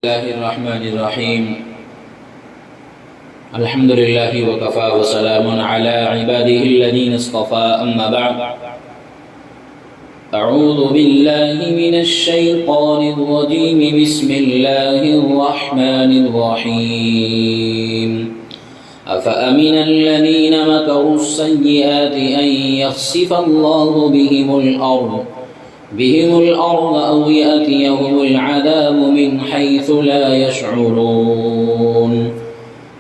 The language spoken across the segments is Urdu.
الله الرحمن الرحيم الحمد لله وكفى وسلام على عباده الذين اصطفى أما بعد أعوذ بالله من الشيطان الرجيم بسم الله الرحمن الرحيم أفأمن الذين مكروا السيئات أن يخسف الله بهم الأرض أو يأتيهم العذاب من حيث لا يشعرون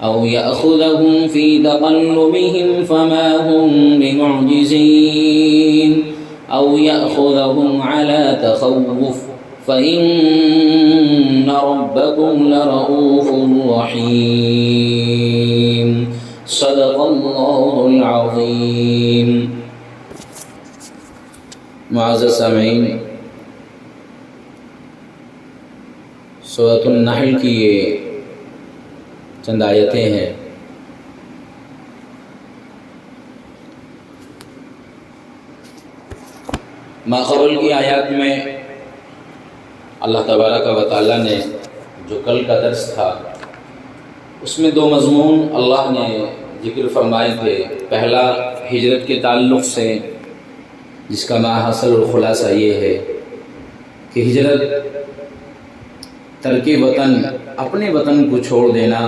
أو يأخذهم في تقلبهم فما هم بمعجزين أو يأخذهم على تخوف فإن ربكم لرؤوف رحيم صدق الله العظيم. معزز سامعین، سورۃ النحل کی یہ چند آیتیں ہیں۔ ماقبل کی آیات میں اللہ تبارک و تعالیٰ نے جو کل کا درس تھا اس میں دو مضمون اللہ نے ذکر فرمائے تھے۔ پہلا ہجرت کے تعلق سے، جس کا ماحصل اور خلاصہ یہ ہے کہ ہجرت ترک وطن، اپنے وطن کو چھوڑ دینا،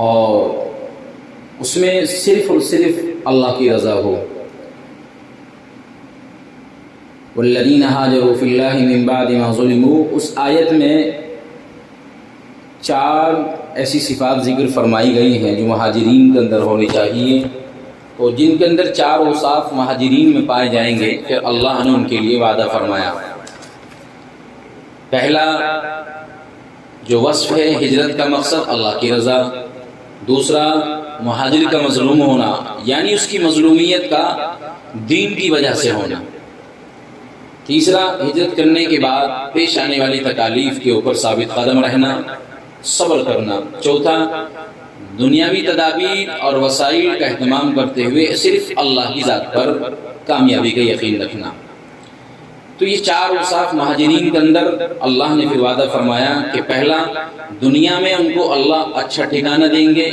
اور اس میں صرف اور صرف اللہ کی رضا ہو۔ والذین ہاجروا فی اللہ من بعد ما ظلموا، اس آیت میں 4 ایسی صفات ذکر فرمائی گئی ہیں جو مہاجرین کے اندر ہونی چاہیے، تو جن کے اندر 4 اوصاف مہاجرین میں پائے جائیں گے پھر اللہ نے ان کے لیے وعدہ فرمایا۔ پہلا جو وصف ہے ہجرت کا مقصد اللہ کی رضا، دوسرا مہاجر کا مظلوم ہونا، یعنی اس کی مظلومیت کا دین کی وجہ سے ہونا، تیسرا ہجرت کرنے کے بعد پیش آنے والی تکالیف کے اوپر ثابت قدم رہنا، صبر کرنا، چوتھا دنیاوی تدابیر اور وسائل کا اہتمام کرتے ہوئے صرف اللہ کی ذات پر کامیابی کا یقین رکھنا۔ تو یہ 4 اوصاف مہاجرین کے اندر اللہ نے پھر وعدہ فرمایا کہ پہلا دنیا میں ان کو اللہ اچھا ٹھکانہ دیں گے،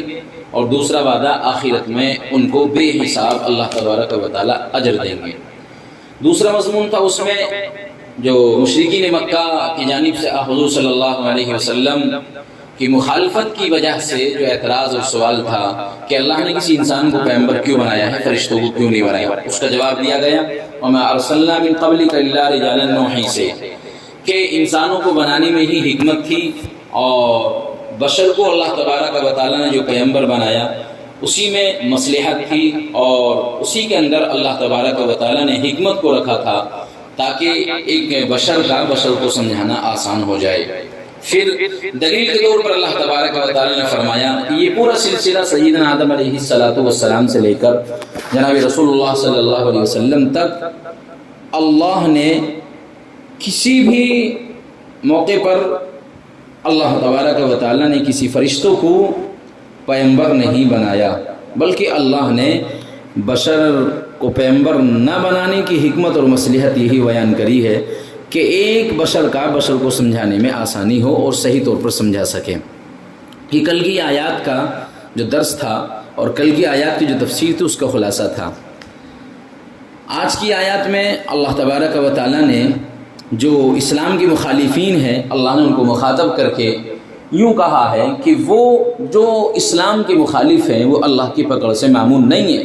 اور دوسرا وعدہ آخرت میں ان کو بے حساب اللہ تبارک و تعالی اجر دیں گے۔ دوسرا مضمون تھا اس میں جو مشرکین مکہ کی جانب سے حضور صلی اللہ علیہ وسلم کی مخالفت کی وجہ سے جو اعتراض اور سوال تھا کہ اللہ نے کسی انسان کو پیغمبر کیوں بنایا ہے، فرشتوں کو کیوں نہیں بنایا، اس کا جواب دیا گیا وَمَا أَرْسَلْنَا مِن قَبْلِكَ إِلَّا رِجَالًا نُوحِي سے، کہ انسانوں کو بنانے میں ہی حکمت تھی، اور بشر کو اللہ تبارک و تعالیٰ نے جو پیغمبر بنایا اسی میں مصلحت تھی، اور اسی کے اندر اللہ تبارک و تعالیٰ نے حکمت کو رکھا تھا تاکہ ایک بشر کو سمجھانا آسان ہو جائے۔ پھر دلیل کے طور پر اللہ تبارک و تعالیٰ نے فرمایا کہ یہ پورا سلسلہ سیدنا آدم علیہ السلام سے لے کر جناب رسول اللہ صلی اللہ علیہ وسلم تک اللہ نے کسی بھی موقع پر اللہ تبارک و تعالیٰ نے کسی فرشتوں کو پیغمبر نہیں بنایا، بلکہ اللہ نے بشر کو پیغمبر نہ بنانے کی حکمت اور مصلحت یہی بیان کری ہے کہ ایک بشر کو سمجھانے میں آسانی ہو اور صحیح طور پر سمجھا سکے۔ یہ کل کی آیات کا جو درس تھا اور کل کی آیات کی جو تفسیر تھی اس کا خلاصہ تھا۔ آج کی آیات میں اللہ تبارک و تعالیٰ نے جو اسلام کے مخالفین ہیں اللہ نے ان کو مخاطب کر کے یوں کہا ہے کہ وہ جو اسلام کے مخالف ہیں وہ اللہ کی پکڑ سے معمون نہیں ہیں۔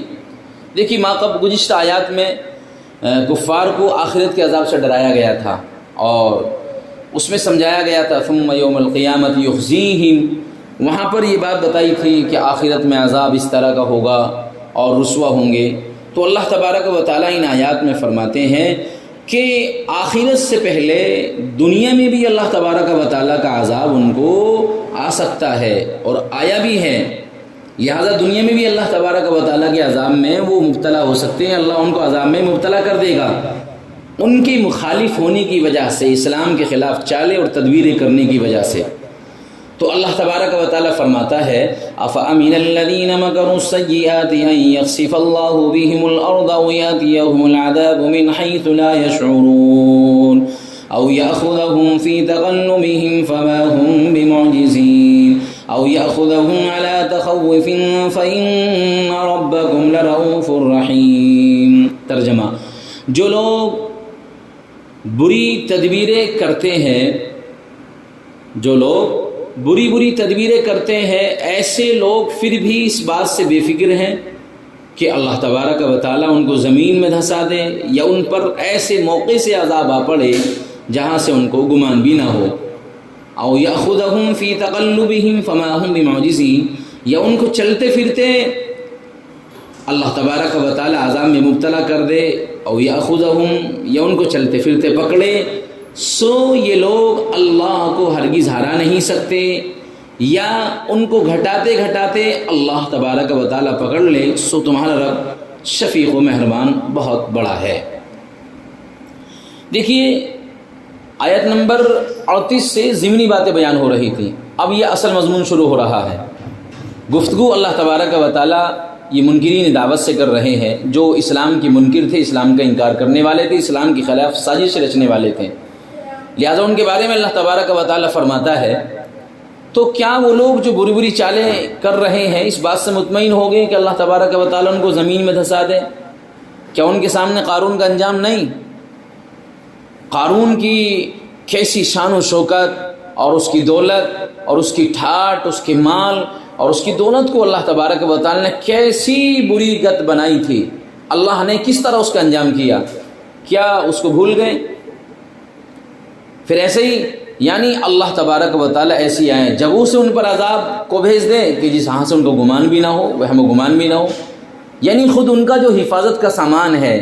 دیکھیے گزشتہ آیات میں کفار کو آخرت کے عذاب سے ڈرایا گیا تھا، اور اس میں سمجھایا گیا تھا ثم یوم القیامت یخزیہم، وہاں پر یہ بات بتائی تھی کہ آخرت میں عذاب اس طرح کا ہوگا اور رسوا ہوں گے۔ تو اللہ تبارک و تعالیٰ ان آیات میں فرماتے ہیں کہ آخرت سے پہلے دنیا میں بھی اللہ تبارک و تعالیٰ کا عذاب ان کو آ سکتا ہے اور آیا بھی ہے، لہذا دنیا میں بھی اللہ تبارک و تعالیٰ کے عذاب میں وہ مبتلا ہو سکتے ہیں، اللہ ان کو عذاب میں مبتلا کر دے گا ان کی مخالف ہونے کی وجہ سے، اسلام کے خلاف چالیں اور تدبیریں کرنے کی وجہ سے۔ تو اللہ تبارک و تعالیٰ فرماتا ہے أَفَأَمِنَ الَّذِينَ مَكَرُوا السَّيِّئَاتِ أَن يَخْسِفَ اللَّهُ بِهِمُ الْأَرْضَ وَيَأْتِيَهُمُ الْعَذَابُ مِنْ حَيْثُ لَا يَشْعُرُونَ او یأخذہم فی تقلبہم فما ہم بمعجزین او یأخذہم علی تخوف فإن ربکم لرؤوف رحیم۔ ترجمہ: جو لوگ بری تدبیریں کرتے ہیں، جو لوگ بری تدبیریں کرتے ہیں، ایسے لوگ پھر بھی اس بات سے بے فکر ہیں کہ اللہ تبارک و تعالیٰ ان کو زمین میں دھسا دے یا ان پر ایسے موقع سے عذاب آ پڑے جہاں سے ان کو گمان بھی نہ ہو۔ او یأخذہم فی تقلبہم فما ہم بمعجزین، یا ان کو چلتے پھرتے اللہ تبارک و تعالیٰ عذاب میں مبتلا کر دے، او یأخذہم، یا ان کو چلتے پھرتے پکڑے، سو یہ لوگ اللہ کو ہرگز ہرا نہیں سکتے، یا ان کو گھٹاتے گھٹاتے اللہ تبارک و تعالیٰ پکڑ لے، سو تمہارا رب شفیق و مہربان بہت بڑا ہے۔ دیکھیے آیت نمبر 38 سے ضمنی باتیں بیان ہو رہی تھیں، اب یہ اصل مضمون شروع ہو رہا ہے۔ گفتگو اللہ تبارک و تعالیٰ یہ منکرین دعوت سے کر رہے ہیں، جو اسلام کی منکر تھے، اسلام کا انکار کرنے والے تھے، اسلام کے خلاف سازش رچنے والے تھے، لہذا ان کے بارے میں اللہ تبارک و تعالیٰ فرماتا ہے تو کیا وہ لوگ جو بری چالیں کر رہے ہیں اس بات سے مطمئن ہو گئے کہ اللہ تبارک و تعالیٰ ان کو زمین میں دھسا دے؟ کیا ان کے سامنے قارون کا انجام نہیں؟ قارون کی کیسی شان و شوکت اور اس کی دولت اور اس کی ٹھاٹ، اس کے مال اور اس کی دولت کو اللہ تبارک و تعالیٰ نے کیسی بری گت بنائی تھی، اللہ نے کس طرح اس کا انجام کیا، کیا اس کو بھول گئے؟ پھر ایسے ہی یعنی اللہ تبارک و تعالیٰ ایسی آئیں جگہوں سے ان پر عذاب کو بھیج دے کہ جس ہاں سے ان کو گمان بھی نہ ہو، وہم و گمان بھی نہ ہو، یعنی خود ان کا جو حفاظت کا سامان ہے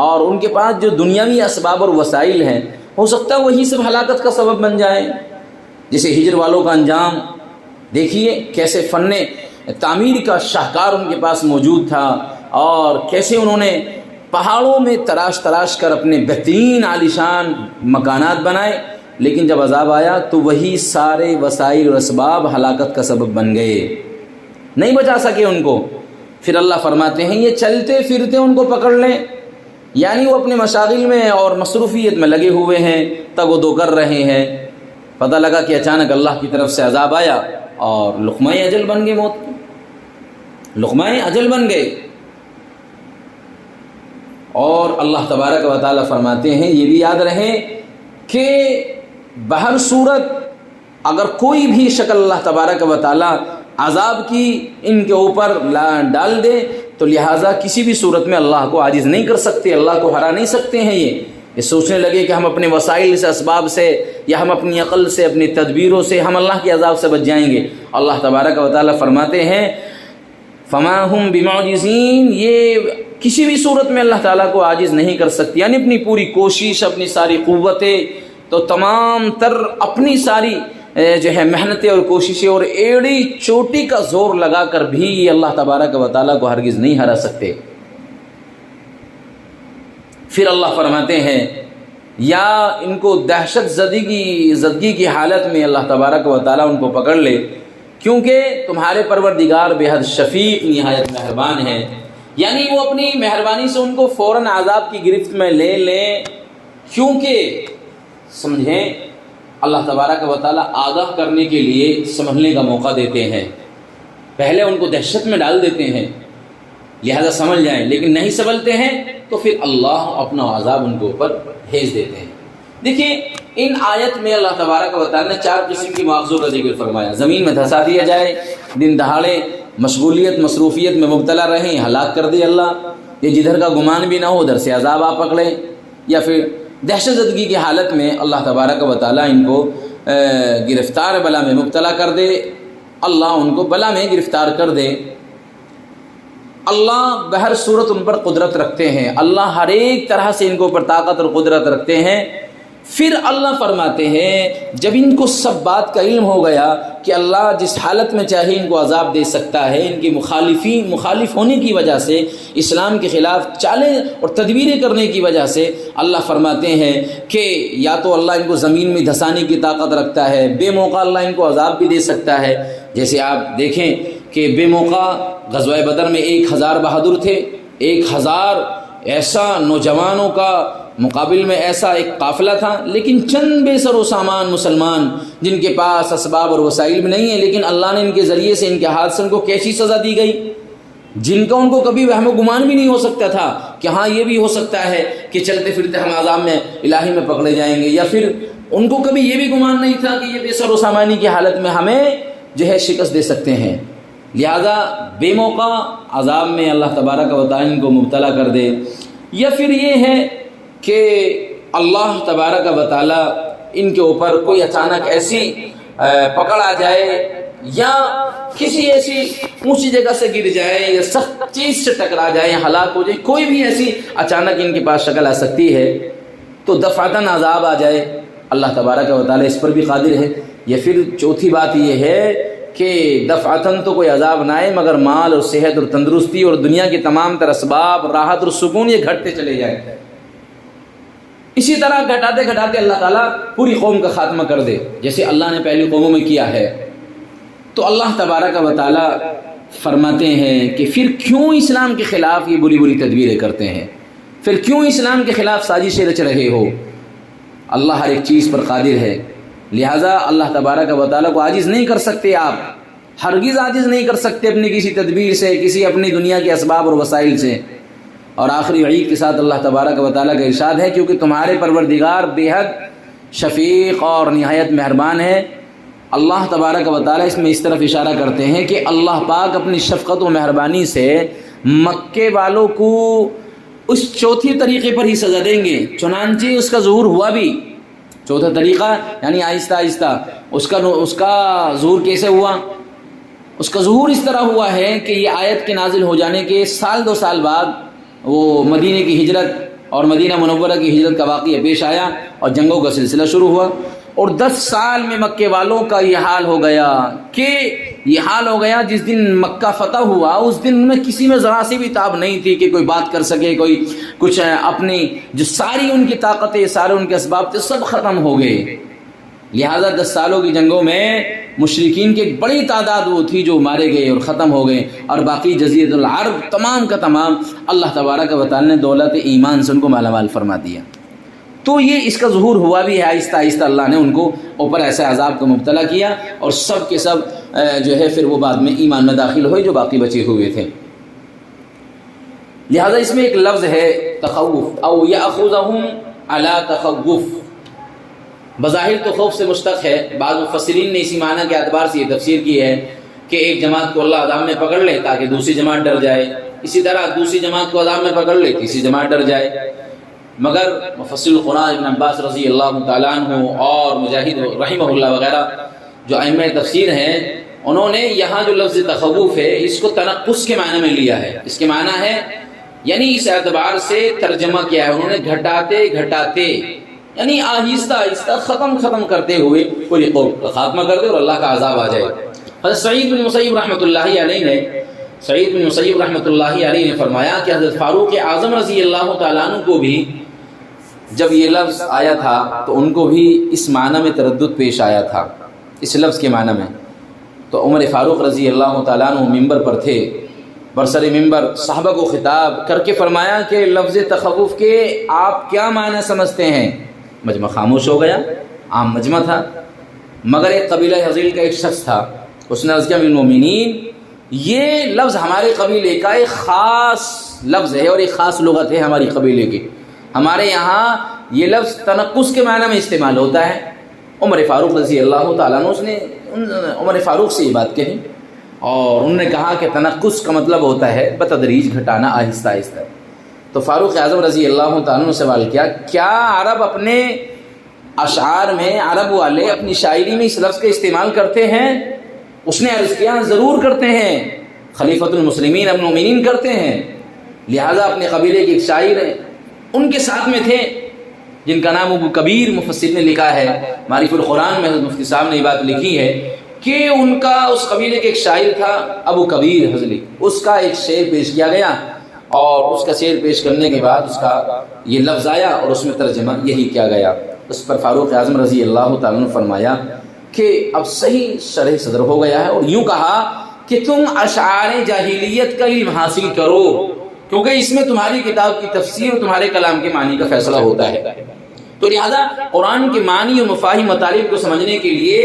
اور ان کے پاس جو دنیاوی اسباب اور وسائل ہیں، ہو سکتا ہے وہی سب ہلاکت کا سبب بن جائیں۔ جیسے ہجر والوں کا انجام دیکھیے، کیسے فن تعمیر کا شاہکار ان کے پاس موجود تھا اور کیسے انہوں نے پہاڑوں میں تراش کر اپنے بہترین عالیشان مکانات بنائے، لیکن جب عذاب آیا تو وہی سارے وسائل اور اسباب ہلاکت کا سبب بن گئے، نہیں بچا سکے ان کو۔ پھر اللہ فرماتے ہیں یہ چلتے پھرتے ان کو پکڑ لیں، یعنی وہ اپنے مشاغل میں اور مصروفیت میں لگے ہوئے ہیں، تگ و دو کر رہے ہیں، پتہ لگا کہ اچانک اللہ کی طرف سے عذاب آیا اور لقمہ اجل بن گئے، موت لقمہ اجل بن گئے۔ اور اللہ تبارک و تعالیٰ فرماتے ہیں یہ بھی یاد رہے کہ بہر صورت اگر کوئی بھی شکل اللہ تبارک و تعالیٰ عذاب کی ان کے اوپر ڈال دے تو لہٰذا کسی بھی صورت میں اللہ کو عاجز نہیں کر سکتے، اللہ کو ہرا نہیں سکتے ہیں۔ یہ سوچنے لگے کہ ہم اپنے وسائل سے، اسباب سے، یا ہم اپنی عقل سے، اپنی تدبیروں سے ہم اللہ کے عذاب سے بچ جائیں گے۔ اللہ تبارک و تعالیٰ فرماتے ہیں فما ہم بمعجزین، یہ کسی بھی صورت میں اللہ تعالیٰ کو عاجز نہیں کر سکتی، یعنی اپنی پوری کوشش، اپنی ساری قوتیں، تو تمام تر اپنی ساری جو ہے محنتیں اور کوششیں اور ایڑی چوٹی کا زور لگا کر بھی اللہ تبارک و تعالیٰ کو ہرگز نہیں ہرا سکتے۔ پھر اللہ فرماتے ہیں یا ان کو دہشت زدگی کی حالت میں اللہ تبارک و تعالیٰ ان کو پکڑ لے، کیونکہ تمہارے پروردگار بے حد شفیق نہایت مہربان ہے، یعنی وہ اپنی مہربانی سے ان کو فوراً عذاب کی گرفت میں لے لیں، کیونکہ سمجھیں اللہ تبارک و تعالیٰ آگاہ کرنے کے لیے سمجھنے کا موقع دیتے ہیں، پہلے ان کو دہشت میں ڈال دیتے ہیں لہذا سمجھ جائیں، لیکن نہیں سمجھتے ہیں تو پھر اللہ اپنا عذاب ان کے اوپر بھیج دیتے ہیں۔ دیکھیے ان آیت میں اللہ تبارک و تعالیٰ نے 4 قسم کی مواخذوں کا ذکر فرمایا۔ زمین میں دھسا دیا جائے، دن دہاڑے مشغولیت مصروفیت میں مبتلا رہیں، ہلاک کر دے اللہ، یہ جدھر کا گمان بھی نہ ہو ادھر سے عذاب آ پکڑے، یا پھر دہشت زدگی کی حالت میں اللہ تبارک و تعالیٰ ان کو گرفتار بلا میں مبتلا کر دے، اللہ ان کو بلا میں گرفتار کر دے۔ اللہ بہر صورت ان پر قدرت رکھتے ہیں، اللہ ہر ایک طرح سے ان کو اوپر طاقت اور قدرت رکھتے ہیں۔ پھر اللہ فرماتے ہیں جب ان کو سب بات کا علم ہو گیا کہ اللہ جس حالت میں چاہے ان کو عذاب دے سکتا ہے، ان کی مخالف ہونے کی وجہ سے، اسلام کے خلاف چالیں اور تدبیریں کرنے کی وجہ سے، اللہ فرماتے ہیں کہ یا تو اللہ ان کو زمین میں دھسانے کی طاقت رکھتا ہے، بے موقع اللہ ان کو عذاب بھی دے سکتا ہے۔ جیسے آپ دیکھیں کہ بے موقع غزوہ بدر میں 1000 بہادر تھے، 1000 ایسا نوجوانوں کا مقابل میں ایسا ایک قافلہ تھا، لیکن چند بے سر و سامان مسلمان جن کے پاس اسباب اور وسائل بھی نہیں ہیں، لیکن اللہ نے ان کے ذریعے سے، ان کے ہاتھ سے ان کو کیسی سزا دی گئی جن کا ان کو کبھی وہم و گمان بھی نہیں ہو سکتا تھا کہ ہاں یہ بھی ہو سکتا ہے کہ چلتے پھرتے ہم عذاب میں الہی میں پکڑے جائیں گے، یا پھر ان کو کبھی یہ بھی گمان نہیں تھا کہ یہ بے سر و سامانی کی حالت میں ہمیں جو ہے شکست دے سکتے ہیں۔ لہذا بے موقع عذاب میں اللہ تبارک و تعالیٰ ان کو مبتلا کر دے، یا پھر یہ ہے کہ اللہ تبارک و تعالیٰ ان کے اوپر کوئی اچانک ایسی پکڑ آ جائے، یا کسی ایسی اونچی جگہ سے گر جائے، یا سخت چیز سے ٹکرا جائے، یا ہلاک ہو جائے، کوئی بھی ایسی اچانک ان کے پاس شکل آ سکتی ہے تو دفعتاً عذاب آ جائے، اللہ تبارک و تعالیٰ اس پر بھی قادر ہے۔ یا پھر چوتھی بات یہ ہے کہ دفعتاً تو کوئی عذاب نہ آئے، مگر مال اور صحت اور تندرستی اور دنیا کے تمام تر اسباب، راحت اور سکون یہ گھٹتے چلے جائیں، اسی طرح گھٹاتے گھٹاتے اللہ تعالیٰ پوری قوم کا خاتمہ کر دے، جیسے اللہ نے پہلی قوموں میں کیا ہے۔ تو اللہ تبارک و تعالیٰ فرماتے ہیں کہ پھر کیوں اسلام کے خلاف یہ بری بری تدبیریں کرتے ہیں، پھر کیوں اسلام کے خلاف سازشیں رچ رہے ہو؟ اللہ ہر ایک چیز پر قادر ہے، لہٰذا اللہ تبارک و تعالیٰ کو عاجز نہیں کر سکتے آپ، ہرگز عاجز نہیں کر سکتے اپنی کسی تدبیر سے، کسی اپنی دنیا کے اسباب اور وسائل سے۔ اور آخری وعید کے ساتھ اللہ تبارک و تعالیٰ کا ارشاد ہے، کیونکہ تمہارے پروردگار بے حد شفیق اور نہایت مہربان ہے۔ اللہ تبارک و تعالیٰ اس میں اس طرف اشارہ کرتے ہیں کہ اللہ پاک اپنی شفقت و مہربانی سے مکے والوں کو اس چوتھی طریقے پر ہی سزا دیں گے، چنانچہ اس کا ظہور ہوا بھی۔ چوتھا طریقہ یعنی آہستہ آہستہ اس کا ظہور کیسے ہوا؟ اس کا ظہور اس طرح ہوا ہے کہ یہ آیت کے نازل ہو جانے کے سال 2 سال بعد وہ مدینے کی ہجرت اور مدینہ منورہ کی ہجرت کا واقعہ پیش آیا اور جنگوں کا سلسلہ شروع ہوا، اور 10 سال میں مکے والوں کا یہ حال ہو گیا جس دن مکہ فتح ہوا اس دن میں کسی میں ذرا سی بھی تاب نہیں تھی کہ کوئی بات کر سکے، کوئی کچھ اپنی جو ساری ان کی طاقتیں، سارے ان کے اسباب تھے، سب ختم ہو گئے۔ لہذا 10 سالوں کی جنگوں میں مشرکین کی ایک بڑی تعداد وہ تھی جو مارے گئے اور ختم ہو گئے، اور باقی جزیرۃ العرب تمام کا تمام اللہ تبارک و تعالی نے دولت ایمان سے ان کو مالا مال فرما دیا۔ تو یہ اس کا ظہور ہوا بھی ہے، آہستہ آہستہ اللہ نے ان کو اوپر ایسے عذاب کو مبتلا کیا، اور سب کے سب جو ہے پھر وہ بعد میں ایمان میں داخل ہوئے جو باقی بچے ہوئے تھے۔ لہذا اس میں ایک لفظ ہے تخوف، او یاخذہم علی تخوف، بظاہر تو خوف سے مشتق ہے، بعض مفسرین نے اسی معنی کے اعتبار سے یہ تفسیر کی ہے کہ ایک جماعت کو اللہ عذاب میں پکڑ لے تاکہ دوسری جماعت ڈر جائے، اسی طرح دوسری جماعت کو عذاب میں پکڑ لے تیسری جماعت ڈر جائے۔ مگر مفسر القرآن ابن عباس رضی اللہ تعالیٰ عنہ اور مجاہد رحمہ اللہ وغیرہ جو ائمہ تفسیر ہیں، انہوں نے یہاں جو لفظ تخوف ہے اس کو تنقص کے معنی میں لیا ہے۔ اس کے معنی ہے یعنی اس اعتبار سے ترجمہ کیا ہے انہوں نے، گھٹاتے گھٹاتے یعنی آہستہ آہستہ ختم کرتے ہوئے پوری قوم کا خاتمہ کر دے اور اللہ کا عذاب آ جائے۔ حضرت سعید بن مسیب رحمۃ اللہ علیہ نے فرمایا کہ حضرت فاروق اعظم رضی اللہ تعالیٰ عنہ کو بھی جب یہ لفظ آیا تھا تو ان کو بھی اس معنی میں تردد پیش آیا تھا، اس لفظ کے معنی میں۔ تو عمر فاروق رضی اللہ تعالیٰ عنہ ممبر پر تھے، برسر ممبر صحابہ کو خطاب کر کے فرمایا کہ لفظ تخوف کے آپ کیا معنی سمجھتے ہیں؟ مجمع خاموش ہو گیا، عام مجمع تھا، مگر ایک قبیلہ حضیل کا ایک شخص تھا، اس نے عرض کیا المؤمنین، یہ لفظ ہمارے قبیلے کا ایک خاص لفظ ہے اور ایک خاص لغت ہے ہماری قبیلے کی، ہمارے یہاں یہ لفظ تنقص کے معنی میں استعمال ہوتا ہے۔ عمر فاروق رضی اللہ تعالیٰ عنہ اس نے عمر فاروق سے یہ بات کہی، اور انہوں نے کہا کہ تنقص کا مطلب ہوتا ہے بتدریج گھٹانا، آہستہ آہستہ۔ تو فاروق اعظم رضی اللہ تعالیٰ عنہ نے سوال کیا، کیا عرب اپنے اشعار میں، عرب والے اپنی شاعری میں اس لفظ کا استعمال کرتے ہیں؟ اس نے عرض کیا ضرور کرتے ہیں، خلیفۃ المسلمین المؤمنین کرتے ہیں۔ لہذا اپنے قبیلے کے ایک شاعر ہیں ان کے ساتھ میں تھے جن کا نام ابو کبیر، مفسر نے لکھا ہے، معرف القرآن میں مفتی صاحب نے یہ بات لکھی ہے کہ ان کا اس قبیلے کے ایک شاعر تھا ابو کبیر حضلی، اس کا ایک شعر پیش کیا گیا، اور اس کا شعر پیش کرنے کے بعد اس کا یہ لفظ آیا اور اس میں ترجمہ یہی کیا گیا۔ اس پر فاروق اعظم رضی اللہ تعالیٰ نے فرمایا کہ اب صحیح شرح صدر ہو گیا ہے، اور یوں کہا کہ تم اشعار جاہلیت کا علم حاصل کرو، کیونکہ اس میں تمہاری کتاب کی تفسیر اور تمہارے کلام کے معنی کا فیصلہ ہوتا ہے۔ تو لہذا قرآن کے معنی اور مفاہیم مطالب کو سمجھنے کے لیے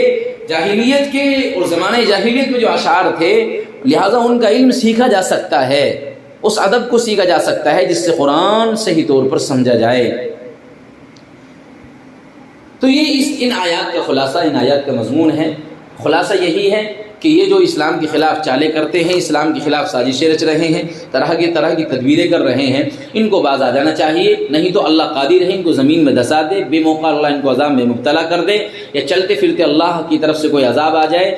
جاہلیت کے اور زمانہ جاہلیت میں جو اشعار تھے، لہذا ان کا علم سیکھا جا سکتا ہے، اس ادب کو سیکھا جا سکتا ہے جس سے قرآن صحیح طور پر سمجھا جائے۔ تو یہ ان آیات کا خلاصہ، ان آیات کا مضمون ہے۔ خلاصہ یہی ہے کہ یہ جو اسلام کے خلاف چالیں کرتے ہیں، اسلام کے خلاف سازشیں رچ رہے ہیں، طرح کی تدبیریں کر رہے ہیں، ان کو باز آ جانا چاہیے، نہیں تو اللہ قادر ہے ان کو زمین میں دھسا دے، بے موقع اللہ ان کو عذاب میں مبتلا کر دے، یا چلتے پھرتے اللہ کی طرف سے کوئی عذاب آ جائے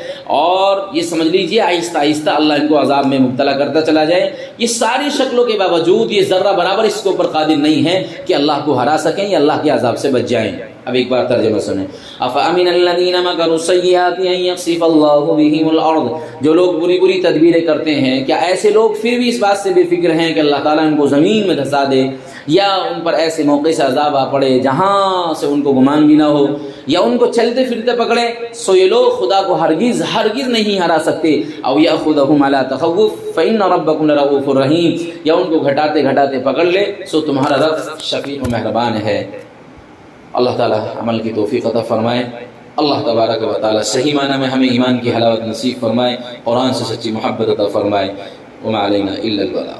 اور یہ سمجھ لیجئے آہستہ آہستہ اللہ ان کو عذاب میں مبتلا کرتا چلا جائے۔ یہ ساری شکلوں کے باوجود یہ ذرہ برابر اس کے اوپر قادر نہیں ہے کہ اللہ کو ہرا سکیں یا اللہ کے عذاب سے بچ جائیں۔ اب ایک بار ترجمہ سنیں۔ افامن الذین مکروا السیئات ان یخسف اللہ بہم الارض، جو لوگ بری بری تدبیریں کرتے ہیں، کیا ایسے لوگ پھر بھی اس بات سے بے فکر ہیں کہ اللہ تعالیٰ ان کو زمین میں دھسا دے، یا ان پر ایسے موقع سے عذاب آ پڑے جہاں سے ان کو گمان بھی نہ ہو، یا ان کو چلتے پھرتے پکڑے؟ سو یہ لوگ خدا کو ہرگز نہیں ہرا سکتے۔ او یاخذہم علی تخوف فإن ربکم لرؤوف رحیم، یا ان کو گھٹاتے گھٹاتے پکڑ لے سو تمہارا رب شفیق و مہربان ہے۔ اللہ تعالیٰ عمل کی توفیق عطا فرمائے۔ اللہ تبارک و تعالیٰ صحیح معنی میں ہمیں ایمان کی حلاوت نصیب فرمائے، قرآن سے سچی محبت عطا فرمائے۔ وما علینا الا البلاغ۔